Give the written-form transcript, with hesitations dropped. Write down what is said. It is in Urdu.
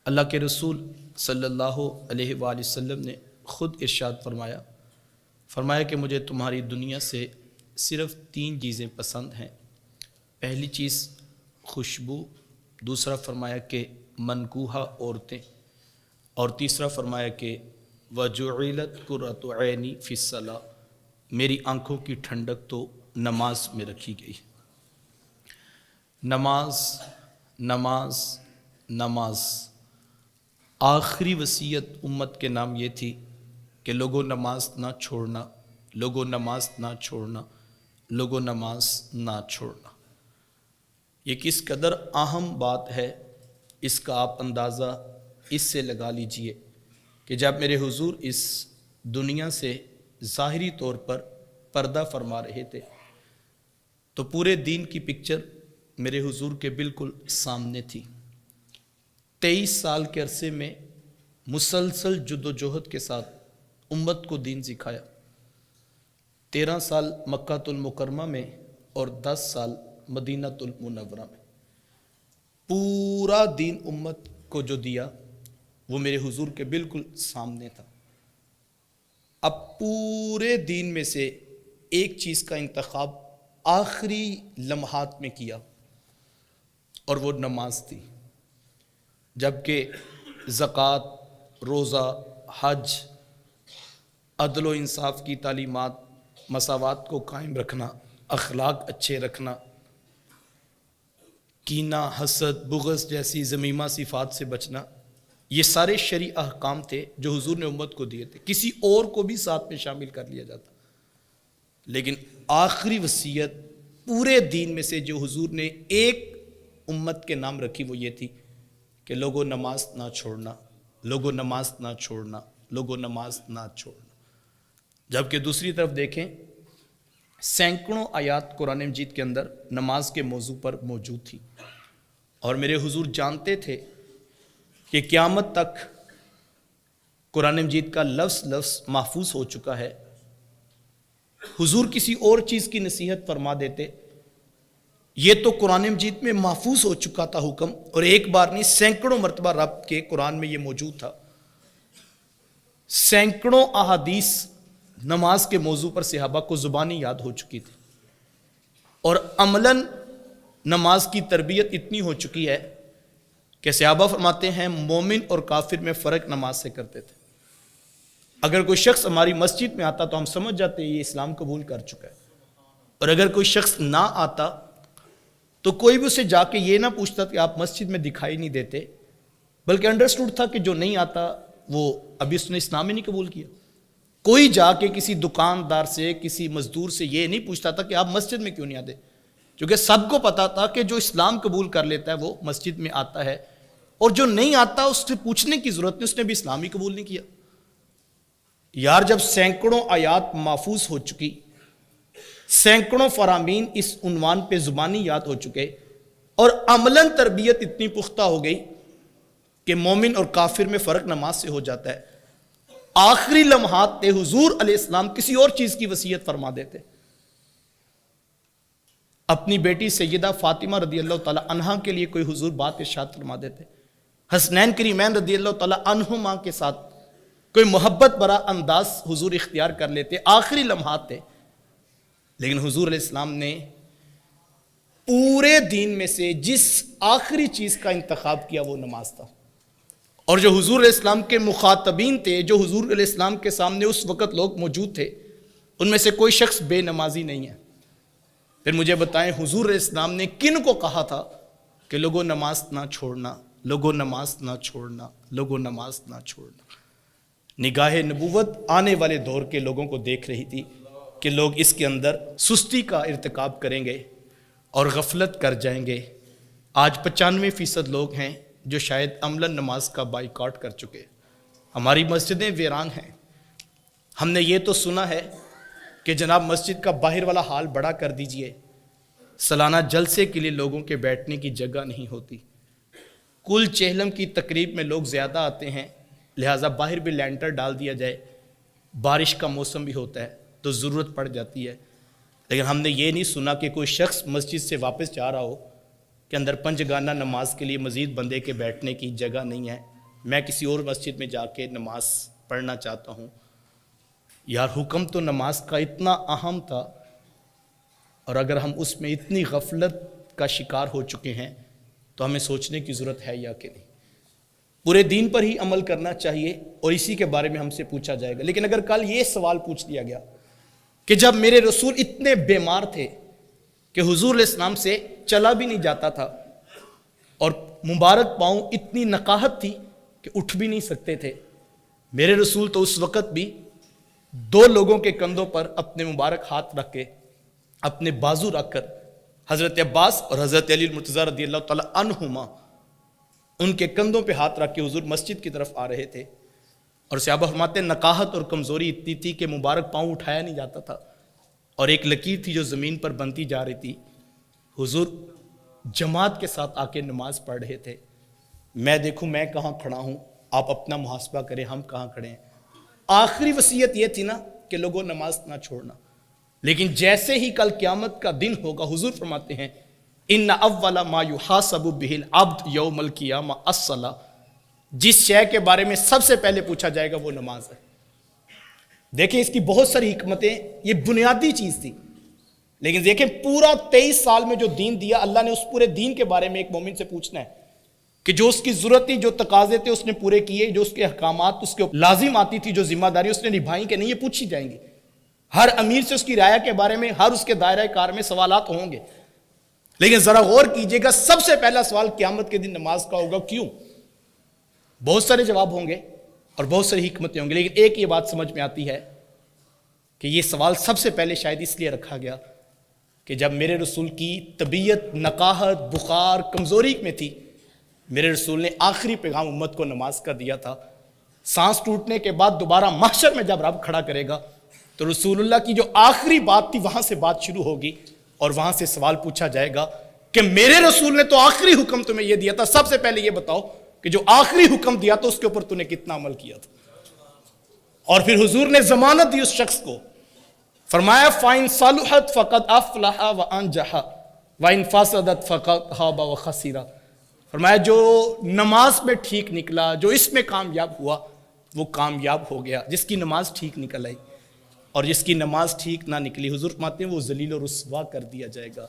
اللہ کے رسول صلی اللہ علیہ وآلہ وسلم نے خود ارشاد فرمایا کہ مجھے تمہاری دنیا سے صرف 3 چیزیں پسند ہیں۔ پہلی چیز خوشبو، دوسرا فرمایا کہ منکوحہ عورتیں، اور تیسرا فرمایا کہ وجعلت قرۃ عینی فی الصلاۃ، میری آنکھوں کی ٹھنڈک تو نماز میں رکھی گئی۔ نماز نماز نماز، آخری وصیت امت کے نام یہ تھی کہ لوگوں نماز نہ چھوڑنا، لوگوں نماز نہ چھوڑنا، لوگوں نماز نہ چھوڑنا۔ یہ کس قدر اہم بات ہے اس کا آپ اندازہ اس سے لگا لیجئے کہ جب میرے حضور اس دنیا سے ظاہری طور پر پردہ فرما رہے تھے تو پورے دین کی پکچر میرے حضور کے بالکل سامنے تھی۔ 23 سال کے عرصے میں مسلسل جد و جہد کے ساتھ امت کو دین سکھایا۔ 13 سال مکہ المکرمہ میں اور 10 سال مدینہ المنورہ میں، پورا دین امت کو جو دیا وہ میرے حضور کے بالکل سامنے تھا۔ اب پورے دین میں سے ایک چیز کا انتخاب آخری لمحات میں کیا اور وہ نماز تھی، جبکہ زکوٰۃ، روزہ، حج، عدل و انصاف کی تعلیمات، مساوات کو قائم رکھنا، اخلاق اچھے رکھنا، کینہ، حسد، بغض جیسی ذمیمہ صفات سے بچنا، یہ سارے شرعی احکام تھے جو حضور نے امت کو دیے تھے۔ کسی اور کو بھی ساتھ میں شامل کر لیا جاتا، لیکن آخری وصیت پورے دین میں سے جو حضور نے ایک امت کے نام رکھی وہ یہ تھی کہ لوگوں نماز نہ چھوڑنا، لوگوں نماز نہ چھوڑنا، لوگوں نماز نہ چھوڑنا۔ جبکہ دوسری طرف دیکھیں، سینکڑوں آیات قرآن مجید کے اندر نماز کے موضوع پر موجود تھی، اور میرے حضور جانتے تھے کہ قیامت تک قرآن مجید کا لفظ محفوظ ہو چکا ہے۔ حضور کسی اور چیز کی نصیحت فرما دیتے، یہ تو قرآن مجید میں محفوظ ہو چکا تھا حکم، اور ایک بار نہیں سینکڑوں مرتبہ رب کے قرآن میں یہ موجود تھا۔ سینکڑوں احادیث نماز کے موضوع پر صحابہ کو زبانی یاد ہو چکی تھی، اور عملاً نماز کی تربیت اتنی ہو چکی ہے کہ صحابہ فرماتے ہیں مومن اور کافر میں فرق نماز سے کرتے تھے۔ اگر کوئی شخص ہماری مسجد میں آتا تو ہم سمجھ جاتے یہ اسلام قبول کر چکا ہے، اور اگر کوئی شخص نہ آتا تو کوئی بھی اسے جا کے یہ نہ پوچھتا کہ آپ مسجد میں دکھائی نہیں دیتے، بلکہ انڈرسٹوڈ تھا کہ جو نہیں آتا وہ ابھی اس نے اسلام ہی نہیں قبول کیا۔ کوئی جا کے کسی دکاندار سے، کسی مزدور سے یہ نہیں پوچھتا تھا کہ آپ مسجد میں کیوں نہیں آتے، کیونکہ سب کو پتا تھا کہ جو اسلام قبول کر لیتا ہے وہ مسجد میں آتا ہے، اور جو نہیں آتا اس سے پوچھنے کی ضرورت نہیں، اس نے بھی اسلام ہی قبول نہیں کیا۔ یار جب سینکڑوں آیات محفوظ ہو چکی، سینکڑوں فرامین اس عنوان پہ زبانی یاد ہو چکے، اور عملاً تربیت اتنی پختہ ہو گئی کہ مومن اور کافر میں فرق نماز سے ہو جاتا ہے، آخری لمحات پہ حضور علیہ السلام کسی اور چیز کی وصیت فرما دیتے۔ اپنی بیٹی سیدہ فاطمہ رضی اللہ تعالی عنہا کے لیے کوئی حضور بات ارشاد فرما دیتے، حسنین کریمین رضی اللہ تعالی عنہما کے ساتھ کوئی محبت برا انداز حضور اختیار کر لیتے، آخری لمحات تھے، لیکن حضور علیہ السلام نے پورے دین میں سے جس آخری چیز کا انتخاب کیا وہ نماز تھا۔ اور جو حضور علیہ السلام کے مخاطبین تھے، جو حضور علیہ السلام کے سامنے اس وقت لوگ موجود تھے، ان میں سے کوئی شخص بے نمازی نہیں ہے۔ پھر مجھے بتائیں حضور علیہ السلام نے کن کو کہا تھا کہ لوگوں نماز نہ چھوڑنا، لوگوں نماز نہ چھوڑنا، لوگوں نماز نہ چھوڑنا۔ نگاہ نبوت آنے والے دور کے لوگوں کو دیکھ رہی تھی کہ لوگ اس کے اندر سستی کا ارتکاب کریں گے اور غفلت کر جائیں گے۔ آج 95% لوگ ہیں جو شاید عملاً نماز کا بائیکاٹ کر چکے۔ ہماری مسجدیں ویران ہیں۔ ہم نے یہ تو سنا ہے کہ جناب مسجد کا باہر والا حال بڑا کر دیجئے، سالانہ جلسے کے لیے لوگوں کے بیٹھنے کی جگہ نہیں ہوتی، کل چہلم کی تقریب میں لوگ زیادہ آتے ہیں، لہٰذا باہر بھی لینٹر ڈال دیا جائے، بارش کا موسم بھی ہوتا ہے تو ضرورت پڑ جاتی ہے۔ لیکن ہم نے یہ نہیں سنا کہ کوئی شخص مسجد سے واپس جا رہا ہو کہ اندر پنج گانہ نماز کے لیے مزید بندے کے بیٹھنے کی جگہ نہیں ہے، میں کسی اور مسجد میں جا کے نماز پڑھنا چاہتا ہوں. یار حکم تو نماز کا اتنا اہم تھا، اور اگر ہم اس میں اتنی غفلت کا شکار ہو چکے ہیں تو ہمیں سوچنے کی ضرورت ہے یا کہ نہیں. پورے دین پر ہی عمل کرنا چاہیے اور اسی کے بارے میں ہم سے پوچھا جائے گا. لیکن اگر کل یہ سوال پوچھ لیا گیا کہ جب میرے رسول اتنے بیمار تھے کہ حضور علیہ السلام سے چلا بھی نہیں جاتا تھا، اور مبارک پاؤں اتنی نقاہت تھی کہ اٹھ بھی نہیں سکتے تھے، میرے رسول تو اس وقت بھی 2 لوگوں کے کندھوں پر اپنے مبارک ہاتھ رکھ کے، اپنے بازو رکھ کر، حضرت عباس اور حضرت علی المرتضیٰ رضی اللہ تعالی عنہما ان کے کندھوں پہ ہاتھ رکھ کے حضور مسجد کی طرف آ رہے تھے. اور صحابہ فرماتے ہیں نقاہت اور کمزوری اتنی تھی کہ مبارک پاؤں اٹھایا نہیں جاتا تھا، اور ایک لکیر تھی جو زمین پر بنتی جا رہی تھی. حضور جماعت کے ساتھ آ کے نماز پڑھ رہے تھے. میں دیکھوں میں کہاں کھڑا ہوں، آپ اپنا محاسبہ کریں ہم کہاں کھڑے ہیں. آخری وصیت یہ تھی نا کہ لوگوں نماز نہ چھوڑنا. لیکن جیسے ہی کل قیامت کا دن ہوگا، حضور فرماتے ہیں ان اول ما یحاسب بہ العبد یوم القیامہ الصلاۃ، جس شے کے بارے میں سب سے پہلے پوچھا جائے گا وہ نماز ہے. دیکھیں اس کی بہت ساری حکمتیں، یہ بنیادی چیز تھی. لیکن دیکھیں پورا 23 سال میں جو دین دیا، اللہ نے اس پورے دین کے بارے میں ایک مومن سے پوچھنا ہے کہ جو اس کی ضرورت تھی، جو تقاضے تھے اس نے پورے کیے، جو اس کے احکامات اس کے لازم آتی تھی، جو ذمہ داری اس نے نبھائی کہ نہیں، یہ پوچھی جائیں گی. ہر امیر سے اس کی رعایا کے بارے میں، ہر اس کے دائرہ کار میں سوالات ہوں گے. لیکن ذرا غور کیجئے گا، سب سے پہلا سوال قیامت کے دن نماز کا ہوگا. کیوں؟ بہت سارے جواب ہوں گے اور بہت ساری حکمتیں ہوں گی، لیکن ایک یہ بات سمجھ میں آتی ہے کہ یہ سوال سب سے پہلے شاید اس لیے رکھا گیا کہ جب میرے رسول کی طبیعت نقاہت، بخار، کمزوری میں تھی، میرے رسول نے آخری پیغام امت کو نماز کا دیا تھا. سانس ٹوٹنے کے بعد دوبارہ محشر میں جب رب کھڑا کرے گا تو رسول اللہ کی جو آخری بات تھی وہاں سے بات شروع ہوگی، اور وہاں سے سوال پوچھا جائے گا کہ میرے رسول نے تو آخری حکم تمہیں یہ دیا تھا، سب سے پہلے یہ بتاؤ کہ جو آخری حکم دیا تو اس کے اوپر تو نے کتنا عمل کیا تھا. اور پھر حضور نے ضمانت دی اس شخص کو، فرمایا فَإِن صَلُحَتْ فَقَدْ أَفْلَحَ وَأَنجَحَ وَإِن فَسَدَتْ فَقَدْ خَابَ وَخَسِرَ. فرمایا جو نماز میں ٹھیک نکلا، جو اس میں کامیاب ہوا وہ کامیاب ہو گیا. جس کی نماز ٹھیک نکل آئی اور جس کی نماز ٹھیک نہ نکلی، حضور فرماتے ہیں وہ ذلیل و رسوا کر دیا جائے گا.